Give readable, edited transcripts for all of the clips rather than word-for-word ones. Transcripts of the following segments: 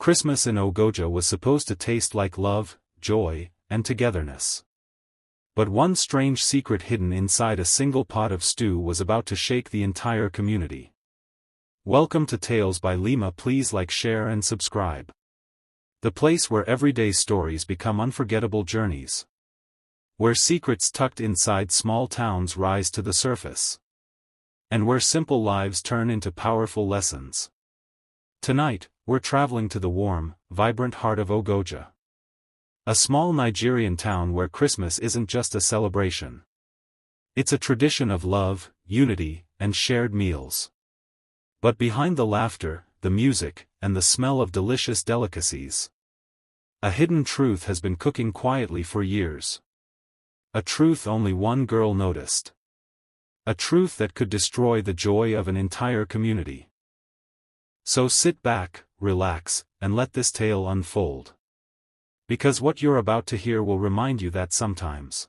Christmas in Ogoja was supposed to taste like love, joy, and togetherness. But one strange secret hidden inside a single pot of stew was about to shake the entire community. Welcome to Tales by Lymarh. Please like, share and subscribe. The place where everyday stories become unforgettable journeys. Where secrets tucked inside small towns rise to the surface. And where simple lives turn into powerful lessons. Tonight, we're traveling to the warm, vibrant heart of Ogoja. A small Nigerian town where Christmas isn't just a celebration. It's a tradition of love, unity, and shared meals. But behind the laughter, the music, and the smell of delicious delicacies, a hidden truth has been cooking quietly for years. A truth only one girl noticed. A truth that could destroy the joy of an entire community. So sit back, relax, and let this tale unfold. Because what you're about to hear will remind you that sometimes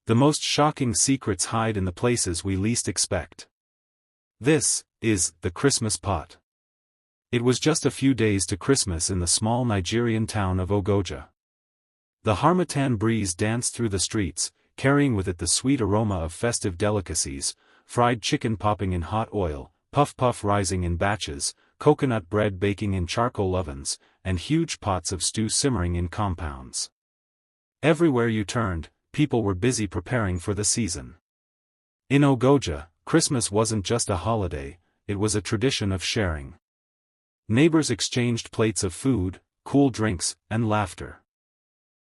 the most shocking secrets hide in the places we least expect. This is the Christmas pot. It was just a few days to Christmas in the small Nigerian town of Ogoja. The harmattan breeze danced through the streets, carrying with it the sweet aroma of festive delicacies, fried chicken popping in hot oil, puff rising in batches, coconut bread baking in charcoal ovens, and huge pots of stew simmering in compounds. Everywhere you turned, people were busy preparing for the season. In Ogoja, Christmas wasn't just a holiday, it was a tradition of sharing. Neighbors exchanged plates of food, cool drinks, and laughter.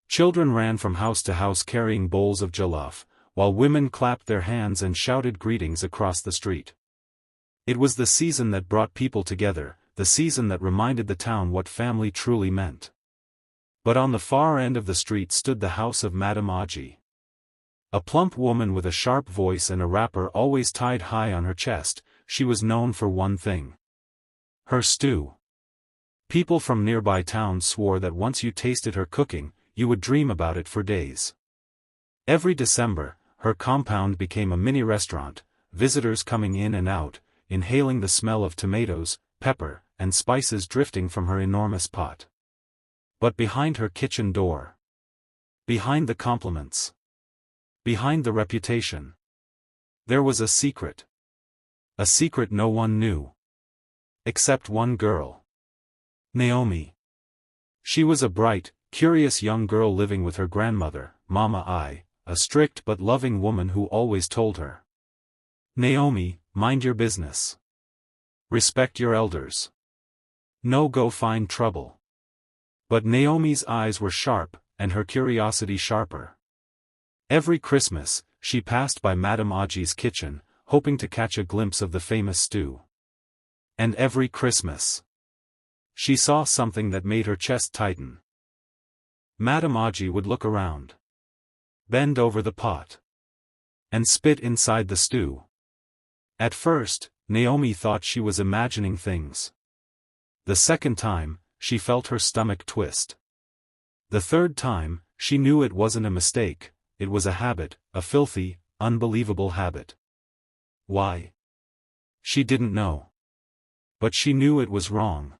Children ran from house to house carrying bowls of jollof, while women clapped their hands and shouted greetings across the street. It was the season that brought people together, the season that reminded the town what family truly meant. But on the far end of the street stood the house of Madam Ogoja. A plump woman with a sharp voice and a wrapper always tied high on her chest. She was known for one thing: her stew. People from nearby towns swore that once you tasted her cooking, you would dream about it for days. Every December, her compound became a mini restaurant, visitors coming in and out, inhaling the smell of tomatoes, pepper, and spices drifting from her enormous pot. But behind her kitchen door, behind the compliments, behind the reputation, there was a secret. A secret no one knew. Except one girl. Naomi. She was a bright, curious young girl living with her grandmother, Mama I, a strict but loving woman who always told her, "Naomi, mind your business. Respect your elders. No go find trouble." But Naomi's eyes were sharp, and her curiosity sharper. Every Christmas, she passed by Madam Ogoja's kitchen, hoping to catch a glimpse of the famous stew. And every Christmas, she saw something that made her chest tighten. Madam Ogoja would look around, bend over the pot, and spit inside the stew. At first, Naomi thought she was imagining things. The second time, she felt her stomach twist. The third time, she knew it wasn't a mistake, it was a habit, a filthy, unbelievable habit. Why? She didn't know. But she knew it was wrong.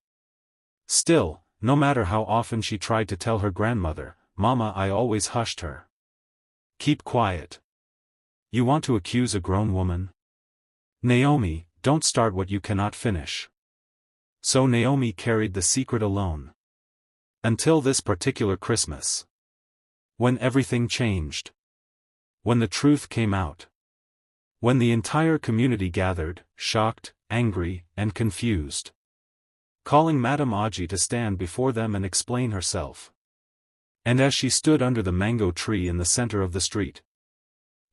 Still, no matter how often she tried to tell her grandmother, Mama I always hushed her. "Keep quiet. You want to accuse a grown woman? Naomi, don't start what you cannot finish." So Naomi carried the secret alone. Until this particular Christmas. When everything changed. When the truth came out. When the entire community gathered, shocked, angry, and confused. Calling Madam Ogoja to stand before them and explain herself. And as she stood under the mango tree in the center of the street,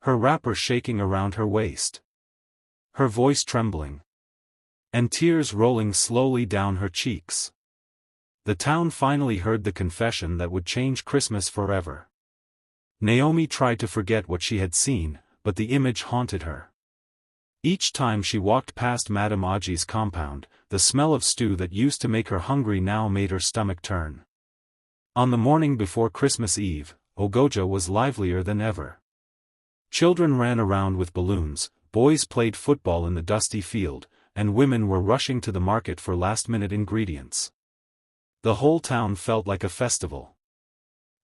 her wrapper shaking around her waist, her voice trembling, and tears rolling slowly down her cheeks, the town finally heard the confession that would change Christmas forever. Naomi tried to forget what she had seen, but the image haunted her. Each time she walked past Madam Ogoja's compound, the smell of stew that used to make her hungry now made her stomach turn. On the morning before Christmas Eve, Ogoja was livelier than ever. Children ran around with balloons, boys played football in the dusty field, and women were rushing to the market for last-minute ingredients. The whole town felt like a festival.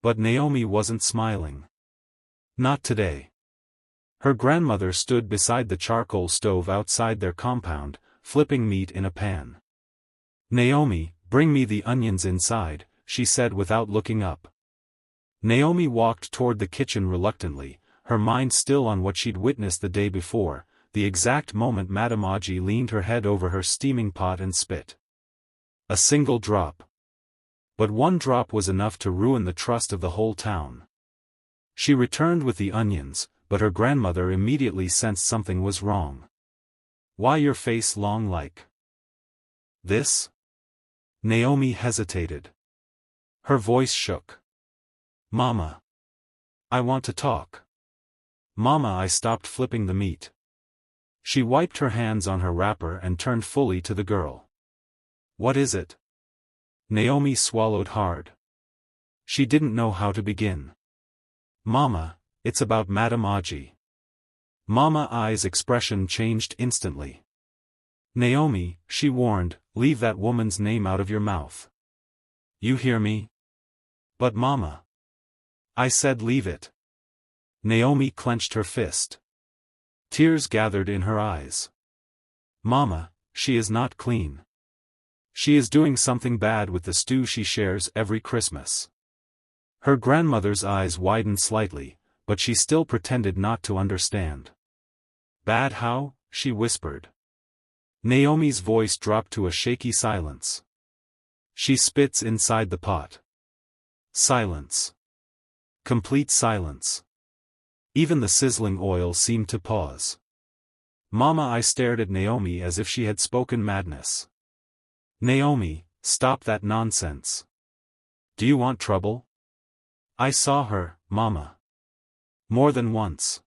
But Naomi wasn't smiling. Not today. Her grandmother stood beside the charcoal stove outside their compound, flipping meat in a pan. "Naomi, bring me the onions inside," she said without looking up. Naomi walked toward the kitchen reluctantly, her mind still on what she'd witnessed the day before, the exact moment Madame Ogoja leaned her head over her steaming pot and spit. A single drop. But one drop was enough to ruin the trust of the whole town. She returned with the onions, but her grandmother immediately sensed something was wrong. "Why your face long like this?" Naomi hesitated. Her voice shook. "Mama. I want to talk." "Mama." I stopped flipping the meat. She wiped her hands on her wrapper and turned fully to the girl. "What is it?" Naomi swallowed hard. She didn't know how to begin. "Mama, it's about Madame Ogoja." Mama I's expression changed instantly. "Naomi," she warned, "leave that woman's name out of your mouth. You hear me?" "But Mama." "I said leave it." Naomi clenched her fist. Tears gathered in her eyes. "Mama, she is not clean. She is doing something bad with the stew she shares every Christmas." Her grandmother's eyes widened slightly, but she still pretended not to understand. "Bad how?" she whispered. Naomi's voice dropped to a shaky silence. "She spits inside the pot." Silence. Complete silence. Even the sizzling oil seemed to pause. Mama I stared at Naomi as if she had spoken madness. "Naomi, stop that nonsense. Do you want trouble?" "I saw her, Mama. More than once."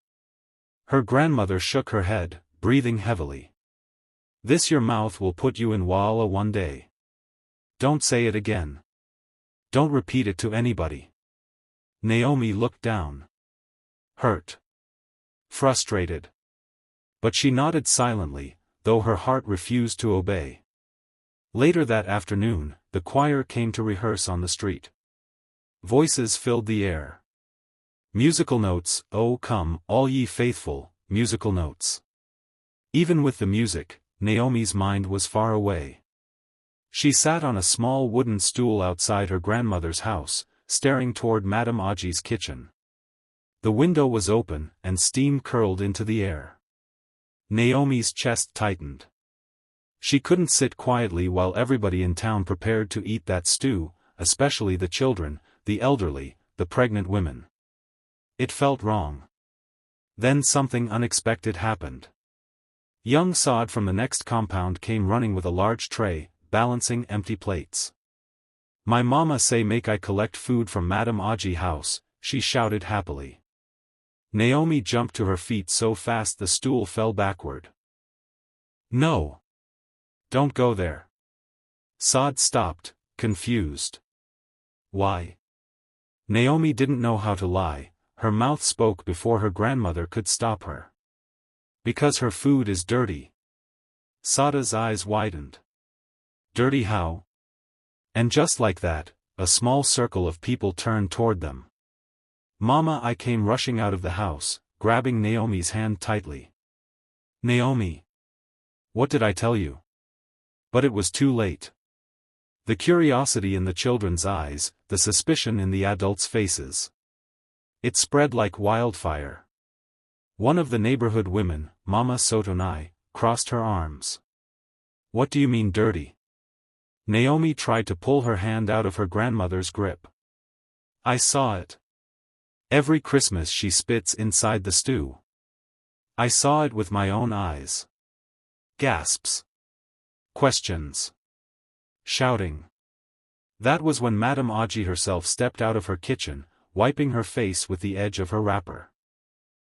Her grandmother shook her head, breathing heavily. "This your mouth will put you in walla one day. Don't say it again. Don't repeat it to anybody." Naomi looked down. Hurt. Frustrated. But she nodded silently, though her heart refused to obey. Later that afternoon, the choir came to rehearse on the street. Voices filled the air. Musical notes, "Oh come, all ye faithful," musical notes. Even with the music, Naomi's mind was far away. She sat on a small wooden stool outside her grandmother's house, staring toward Madame Ogoja's kitchen. The window was open, and steam curled into the air. Naomi's chest tightened. She couldn't sit quietly while everybody in town prepared to eat that stew, especially the children, the elderly, the pregnant women. It felt wrong. Then something unexpected happened. Young Sod from the next compound came running with a large tray, balancing empty plates. "My mama say make I collect food from Madame Ogoja house," she shouted happily. Naomi jumped to her feet so fast the stool fell backward. "No. Don't go there." Sod stopped, confused. "Why?" Naomi didn't know how to lie, her mouth spoke before her grandmother could stop her. "Because her food is dirty." Sada's eyes widened. "Dirty how?" And just like that, a small circle of people turned toward them. Mama I came rushing out of the house, grabbing Naomi's hand tightly. "Naomi! What did I tell you?" But it was too late. The curiosity in the children's eyes, the suspicion in the adults' faces. It spread like wildfire. One of the neighborhood women, Mama Sotonai, crossed her arms. "What do you mean dirty?" Naomi tried to pull her hand out of her grandmother's grip. "I saw it. Every Christmas she spits inside the stew. I saw it with my own eyes." Gasps. Questions. Shouting. That was when Madame Ogoja herself stepped out of her kitchen, wiping her face with the edge of her wrapper.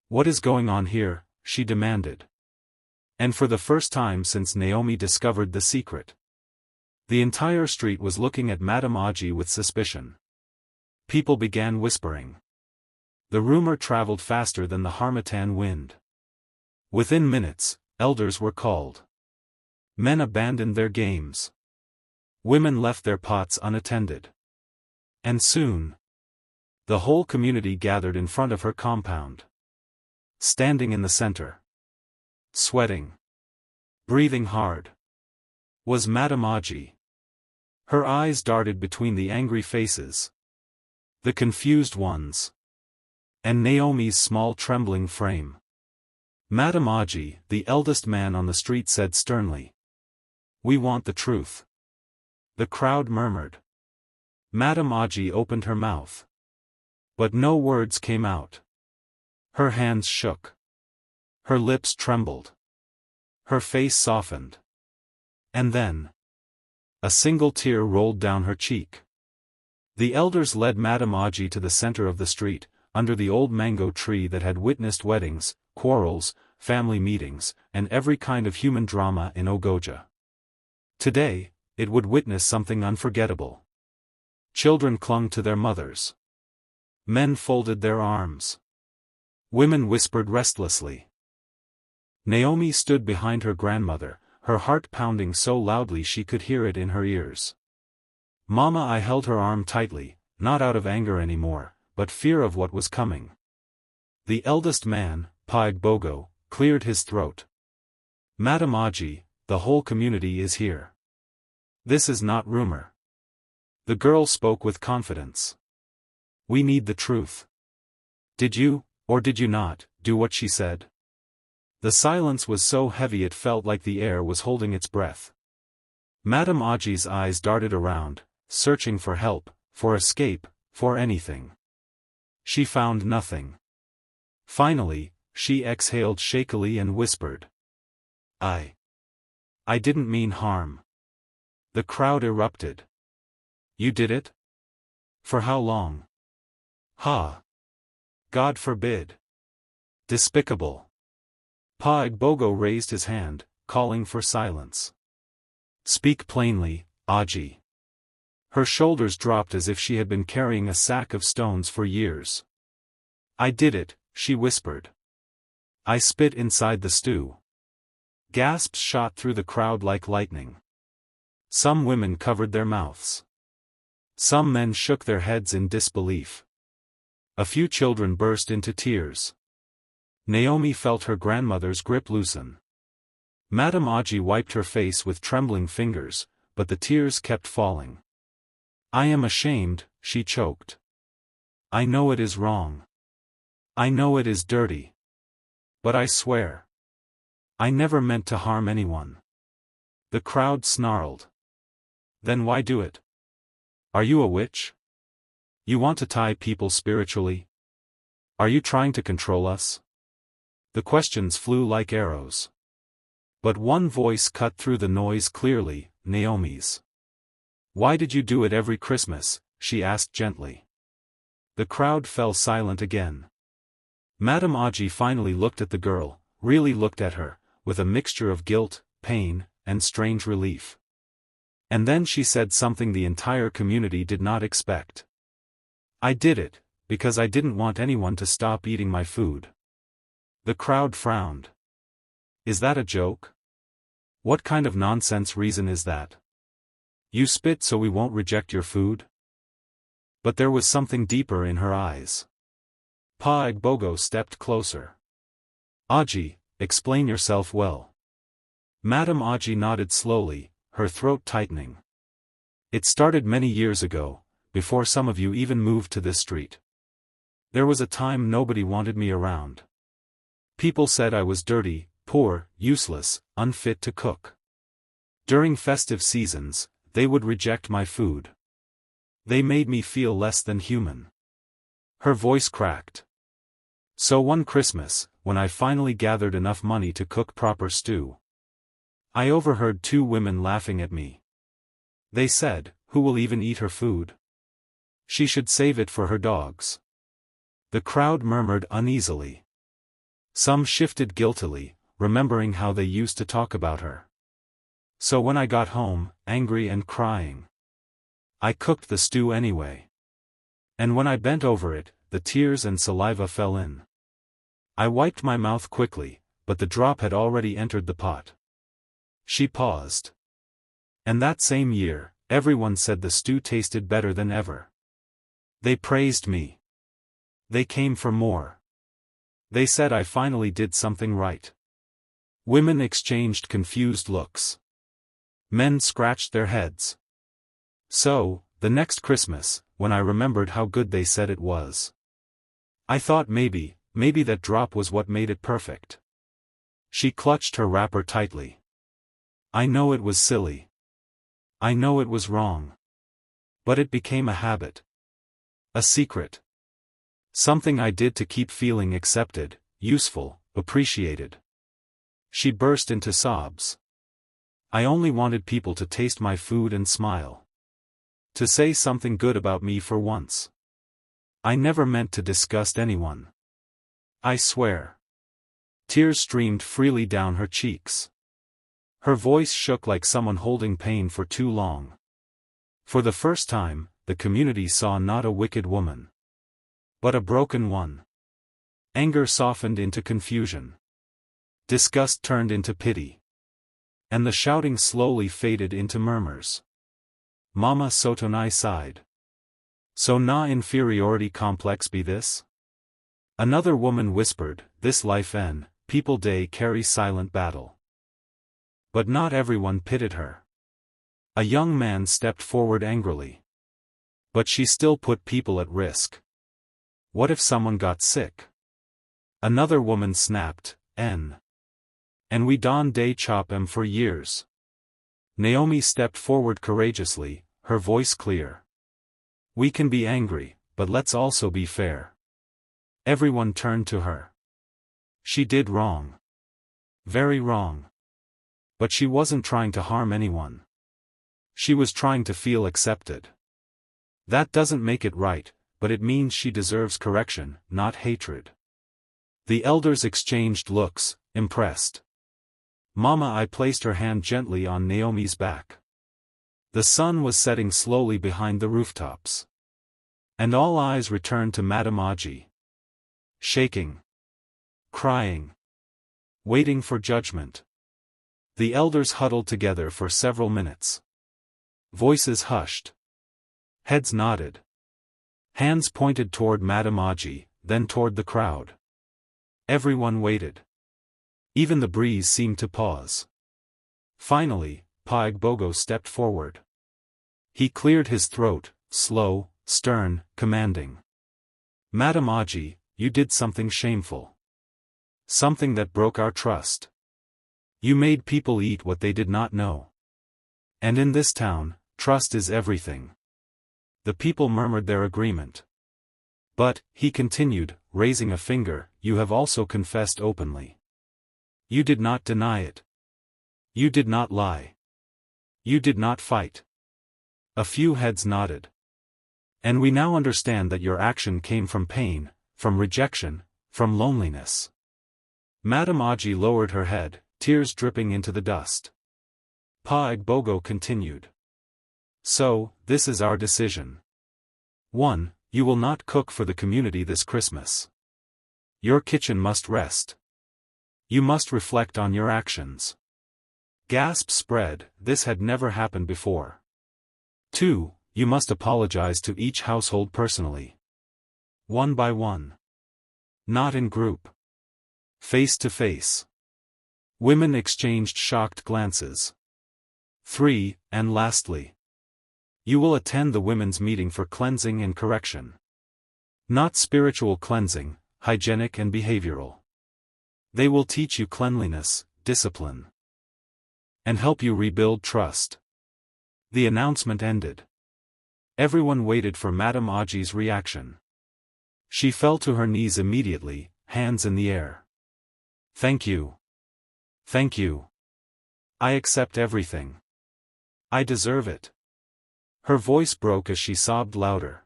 "What is going on here?" she demanded. And for the first time since Naomi discovered the secret, the entire street was looking at Madame Ogoja with suspicion. People began whispering. The rumor traveled faster than the harmattan wind. Within minutes, elders were called. Men abandoned their games. Women left their pots unattended. And soon, the whole community gathered in front of her compound. Standing in the center, sweating, breathing hard, was Madame Ogoja. Her eyes darted between the angry faces, the confused ones, and Naomi's small trembling frame. Madame Ogoja, the eldest man on the street, said sternly, "We want the truth." The crowd murmured. Madame Ogoja opened her mouth, but no words came out. Her hands shook. Her lips trembled. Her face softened. And then, a single tear rolled down her cheek. The elders led Madame Ogoja to the center of the street, under the old mango tree that had witnessed weddings, quarrels, family meetings, and every kind of human drama in Ogoja. Today, it would witness something unforgettable. Children clung to their mothers. Men folded their arms. Women whispered restlessly. Naomi stood behind her grandmother, her heart pounding so loudly she could hear it in her ears. "Mama," I held her arm tightly, not out of anger anymore, but fear of what was coming. The eldest man, Pa Igbogo, cleared his throat. "Madame Ogoja, the whole community is here. This is not rumor." The girl spoke with confidence. "We need the truth. Did you, or did you not, do what she said?" The silence was so heavy it felt like the air was holding its breath. Madame Ogoja's eyes darted around, searching for help, for escape, for anything. She found nothing. Finally, she exhaled shakily and whispered, I didn't mean harm." The crowd erupted. "You did it? For how long?" "Ha! God forbid. Despicable." Pa Igbogo raised his hand, calling for silence. "Speak plainly, Ogoja." Her shoulders dropped as if she had been carrying a sack of stones for years. "I did it," she whispered. "I spit inside the stew." Gasps shot through the crowd like lightning. Some women covered their mouths. Some men shook their heads in disbelief. A few children burst into tears. Naomi felt her grandmother's grip loosen. Madame Ogoja wiped her face with trembling fingers, but the tears kept falling. "I am ashamed," she choked. "I know it is wrong. I know it is dirty. But I swear, I never meant to harm anyone." The crowd snarled. "Then why do it? Are you a witch? You want to tie people spiritually? Are you trying to control us?" The questions flew like arrows. But one voice cut through the noise clearly, Naomi's. "Why did you do it every Christmas?" she asked gently. The crowd fell silent again. Madame Ogoja finally looked at the girl, really looked at her, with a mixture of guilt, pain, and strange relief. And then she said something the entire community did not expect. "I did it, because I didn't want anyone to stop eating my food." The crowd frowned. "Is that a joke? What kind of nonsense reason is that? You spit so we won't reject your food?" But there was something deeper in her eyes. Pa Igbogo stepped closer. "Ogoja, explain yourself well." Madame Ogoja nodded slowly, her throat tightening. "It started many years ago, before some of you even moved to this street. There was a time nobody wanted me around. People said I was dirty, poor, useless, unfit to cook. During festive seasons, they would reject my food. They made me feel less than human." Her voice cracked. "So one Christmas, when I finally gathered enough money to cook proper stew, I overheard two women laughing at me. They said, 'Who will even eat her food? She should save it for her dogs.'" The crowd murmured uneasily. Some shifted guiltily, remembering how they used to talk about her. "So when I got home, angry and crying, I cooked the stew anyway. And when I bent over it, the tears and saliva fell in. I wiped my mouth quickly, but the drop had already entered the pot." She paused. "And that same year, Everyone said the stew tasted better than ever. They praised me. They came for more. They said I finally did something right. Women exchanged confused looks. Men scratched their heads. So, the next Christmas, when I remembered how good they said it was, I thought maybe that drop was what made it perfect. She clutched her wrapper tightly. I know it was silly. I know it was wrong. But it became a habit. A secret. Something I did to keep feeling accepted, useful, appreciated. She burst into sobs. I only wanted people to taste my food and smile. To say something good about me for once. I never meant to disgust anyone. I swear. Tears streamed freely down her cheeks. Her voice shook like someone holding pain for too long. For the first time, the community saw not a wicked woman, but a broken one. Anger softened into confusion. Disgust turned into pity. And the shouting slowly faded into murmurs. Mama Sotonai sighed. So na inferiority complex be this? Another woman whispered, this life en, people day carry silent battle. But not everyone pitied her. A young man stepped forward angrily. But she still put people at risk. What if someone got sick? Another woman snapped, en. And we don day chop em for years. Naomi stepped forward courageously, her voice clear. We can be angry, but let's also be fair. Everyone turned to her. She did wrong. Very wrong. But she wasn't trying to harm anyone. She was trying to feel accepted. That doesn't make it right, but it means she deserves correction, not hatred. The elders exchanged looks, impressed. Mama I placed her hand gently on Naomi's back. The sun was setting slowly behind the rooftops. And all eyes returned to Madame Ogoja. Shaking. Crying. Waiting for judgment. The elders huddled together for several minutes. Voices hushed. Heads nodded. Hands pointed toward Madame Ogoja, then toward the crowd. Everyone waited. Even the breeze seemed to pause. Finally, Pa Igbogo stepped forward. He cleared his throat, slow, stern, commanding. Madame Ogoja, you did something shameful. Something that broke our trust. You made people eat what they did not know. And in this town, trust is everything. The people murmured their agreement. But, he continued, raising a finger, you have also confessed openly. You did not deny it. You did not lie. You did not fight. A few heads nodded. And we now understand that your action came from pain, from rejection, from loneliness. Madame Ogoja lowered her head, tears dripping into the dust. Pa Igbogo continued. So, this is our decision. 1. You will not cook for the community this Christmas. Your kitchen must rest. You must reflect on your actions. Gasps spread, this had never happened before. 2. You must apologize to each household personally. One by one. Not in group. Face to face. Women exchanged shocked glances. 3. And lastly. You will attend the women's meeting for cleansing and correction. Not spiritual cleansing, hygienic and behavioral. They will teach you cleanliness, discipline, and help you rebuild trust. The announcement ended. Everyone waited for Madame Ogoja's reaction. She fell to her knees immediately, hands in the air. Thank you. Thank you. I accept everything. I deserve it. Her voice broke as she sobbed louder.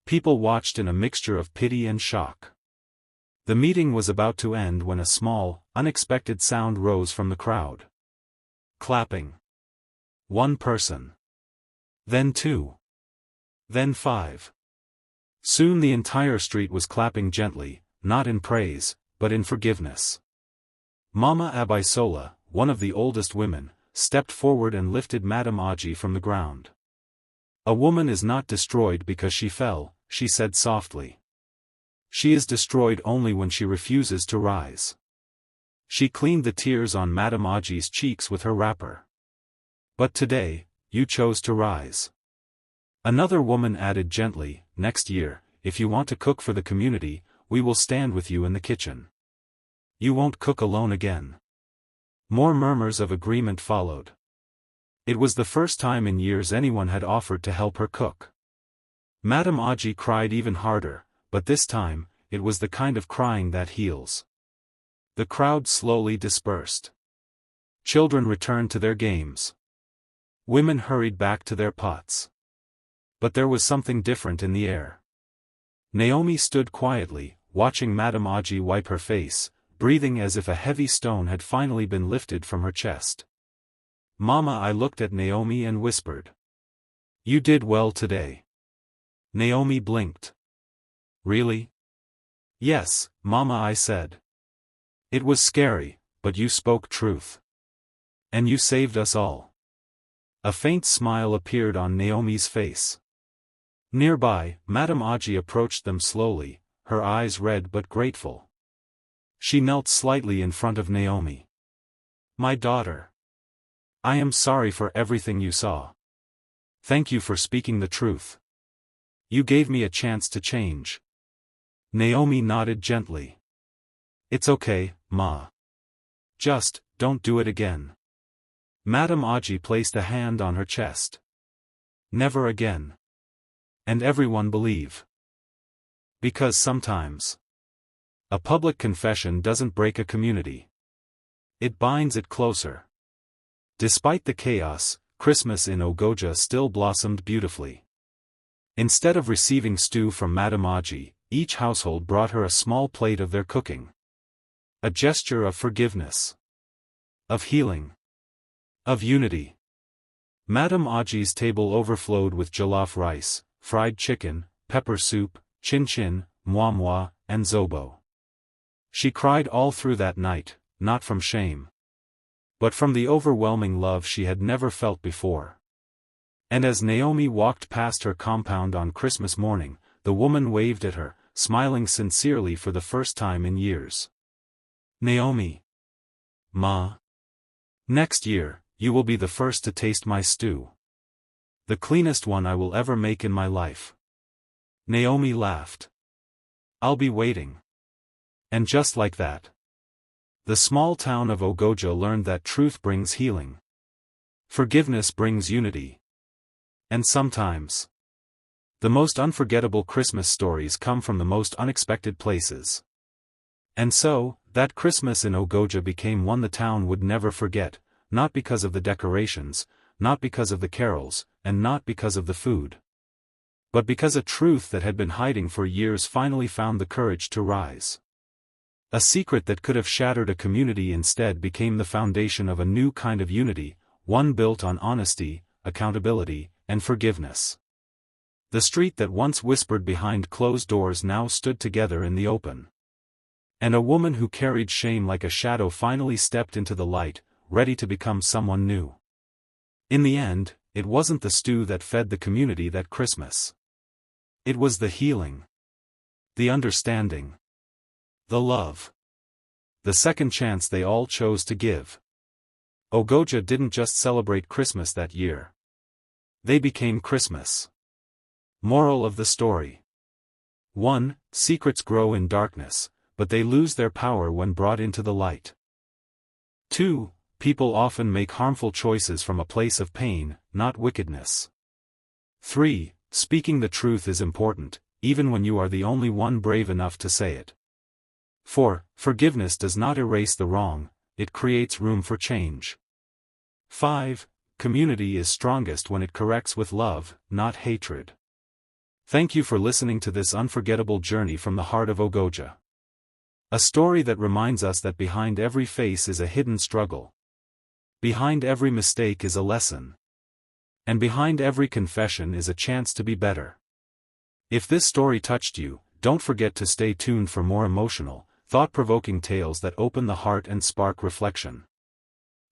People watched in a mixture of pity and shock. The meeting was about to end when a small, unexpected sound rose from the crowd. Clapping. One person. Then 2. Then 5. Soon the entire street was clapping gently, not in praise, but in forgiveness. Mama Abisola, one of the oldest women, stepped forward and lifted Madame Ogoja from the ground. "A woman is not destroyed because she fell," she said softly. "She is destroyed only when she refuses to rise." She cleaned the tears on Madame Ogoja's cheeks with her wrapper. "But today, you chose to rise." Another woman added gently, "Next year, if you want to cook for the community, we will stand with you in the kitchen. You won't cook alone again." More murmurs of agreement followed. It was the first time in years anyone had offered to help her cook. Madame Ogoja cried even harder, but this time, it was the kind of crying that heals. The crowd slowly dispersed. Children returned to their games. Women hurried back to their pots. But there was something different in the air. Naomi stood quietly, watching Madame Ogoja wipe her face, breathing as if a heavy stone had finally been lifted from her chest. "Mama," I looked at Naomi and whispered. "You did well today." Naomi blinked. "Really?" "Yes, Mama," I said. "It was scary, but you spoke truth. And you saved us all." A faint smile appeared on Naomi's face. Nearby, Madame Ogoja approached them slowly, her eyes red but grateful. She knelt slightly in front of Naomi. "My daughter. I am sorry for everything you saw. Thank you for speaking the truth. You gave me a chance to change." Naomi nodded gently. "It's okay, Ma. Just, don't do it again." Madame Ogoja placed a hand on her chest. "Never again. And everyone believe. Because sometimes a public confession doesn't break a community. It binds it closer." Despite the chaos, Christmas in Ogoja still blossomed beautifully. Instead of receiving stew from Madame Ogoja, each household brought her a small plate of their cooking. A gesture of forgiveness. Of healing. Of unity. Madame Ogoja's table overflowed with jollof rice, fried chicken, pepper soup, chin-chin, moi-moi, and zobo. She cried all through that night, not from shame, but from the overwhelming love she had never felt before. And as Naomi walked past her compound on Christmas morning, the woman waved at her, smiling sincerely for the first time in years. "Naomi. Ma. Next year, you will be the first to taste my stew. The cleanest one I will ever make in my life." Naomi laughed. "I'll be waiting." And just like that, the small town of Ogoja learned that truth brings healing. Forgiveness brings unity. And sometimes, the most unforgettable Christmas stories come from the most unexpected places. And so, that Christmas in Ogoja became one the town would never forget, not because of the decorations, not because of the carols, and not because of the food, but because a truth that had been hiding for years finally found the courage to rise. A secret that could have shattered a community instead became the foundation of a new kind of unity, one built on honesty, accountability, and forgiveness. The street that once whispered behind closed doors now stood together in the open. And a woman who carried shame like a shadow finally stepped into the light, ready to become someone new. In the end, it wasn't the stew that fed the community that Christmas. It was the healing. The understanding. The love. The second chance they all chose to give. Ogoja didn't just celebrate Christmas that year. They became Christmas. Moral of the story. 1. Secrets grow in darkness, but they lose their power when brought into the light. 2. People often make harmful choices from a place of pain, not wickedness. 3. Speaking the truth is important, even when you are the only one brave enough to say it. 4. Forgiveness does not erase the wrong, it creates room for change. 5. Community is strongest when it corrects with love, not hatred. Thank you for listening to this unforgettable journey from the heart of Ogoja. A story that reminds us that behind every face is a hidden struggle. Behind every mistake is a lesson. And behind every confession is a chance to be better. If this story touched you, don't forget to stay tuned for more emotional, thought-provoking tales that open the heart and spark reflection.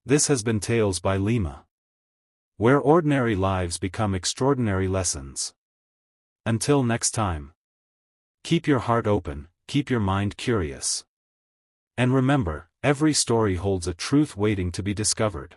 This has been Tales by Lymarh, where ordinary lives become extraordinary lessons. Until next time. Keep your heart open, keep your mind curious. And remember, every story holds a truth waiting to be discovered.